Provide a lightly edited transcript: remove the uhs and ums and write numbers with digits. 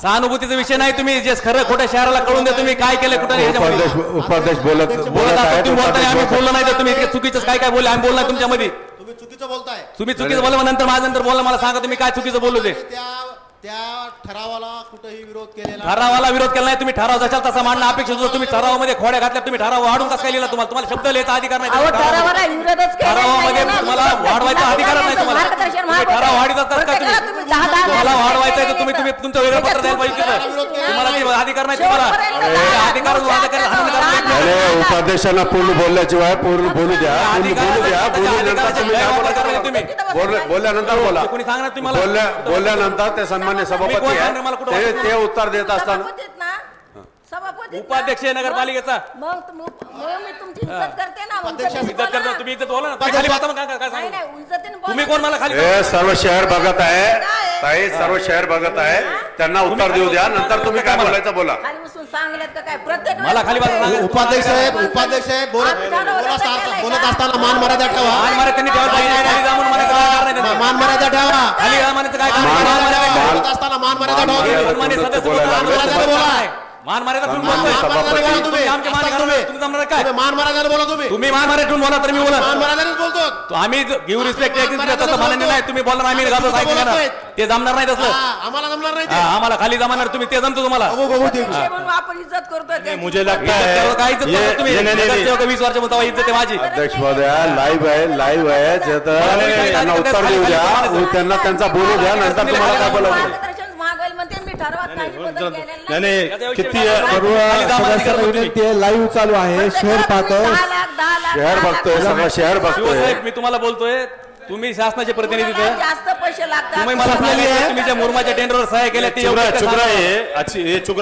सहानुभूतीचा विषय नाही, तुम्ही जे खरं खोटं शहराला कळून द्या तुम्ही काय केलं कुठं उपाध्यक्ष बोलत तुम्ही बोलताय आम्ही बोललो नाही तर तुम्ही इतके चुकीचं काय काय बोलले आम्ही बोलणार तुमच्यामध्ये तुम्ही चुकीचं बोलताय तुम्ही चुकीचं बोला नंतर माझ्या नंतर बोला मला सांगा तुम्ही काय चुकीचं बोललो ते त्या ठरावाला कुठेही विरोध केलेला ठरावाला विरोध केला नाही तुम्ही ठराव जशाल तसा मांडणं अपेक्षित होतं तुम्ही ठरावामध्ये खोड्या घातल्या तुम्ही ठराव वाढून कसं काय लिहिला तुम्हाला शब्द लिहायचा अधिकार नाही ठरावामध्ये तुम्हाला वाढवायचा अधिकार नाही तुम्हाला ठराव वाढीत असतात का तुम्ही तुम्हाला वाढवायचा आहे तुम्ही तुम्ही तुमचं वेगळं पत्र द्यायला पाहिजे तुम्हाला ते अधिकार नाही तुम्हाला अधिकार उपाध्यक्षांना पूर्ण बोलल्याशिवाय पूर्ण बोलू द्या बोलल्यानंतर बोला कोणी सांगणार तुम्हाला बोलल्यानंतर ते सन्मान्य सभापती आहे ते उत्तर देत असताना उपाध्यक्ष आहे नगरपालिकेचा इज्जत करता तुम्ही इज्जत बोला ना खाली बसा मग काय सांगू तुम्ही कोण मला खाली हे सर्व शहर बघत आहे ताई सर्व शहर बघत आहे त्यांना उत्तर देऊ द्या नंतर तुम्ही काय बोलायचं बोला मला खाली बसा उपाध्यक्ष साहेब बोलत असताना मान मर्यादा ठेवा मान मर्यादा त्यांनी ठेवत नाही मान मर्यादा ठेवा खाली मानायचं काय बोलत असताना मान मर्यादा ठेवा सन्मान्य सदस्य बोला मान मर्यादा ठेवून बोलतोय तुम्ही आमच्या मान तुम्ही जमणार काय मान मर्यादा बोला तुम्ही मान मर्यादा ठेवून बोला तर मी बोला मान मर्यादानेच बोलतो आम्ही गिव्ह रिस्पेक्ट तसं मान्य नाही तुम्ही बोलणार आम्ही घालतो ऐकणार ना ते जमणार नाही तसलं आम्हाला जमणार नाही आम्हाला खाली जमणार तुम्ही ते जमतो तुम्हाला आपण इज्जत करतोय मुझे लगता है काय इज्जत तुम्ही 20 वर्ष म्हणता इज्जत आहे माझी अध्यक्ष महोदया लाईव्ह आहे त्यांना उत्तर देऊ द्या त्यांना त्यांचा बोलू द्या नंतर तुम्हाला काय बोलायचं किती सर्व विनंती आहे लाईव्ह चालू आहे शहर पाहतोय शहर बघतोय सगळं शहर बघतोय मी तुम्हाला बोलतोय तुम्ही शासनाचे प्रतिनिधी जास्त पैसे लागतात तुम्ही मला तुम्ही ज्या मुरमाच्या टेंडरवर सह्या केल्या ते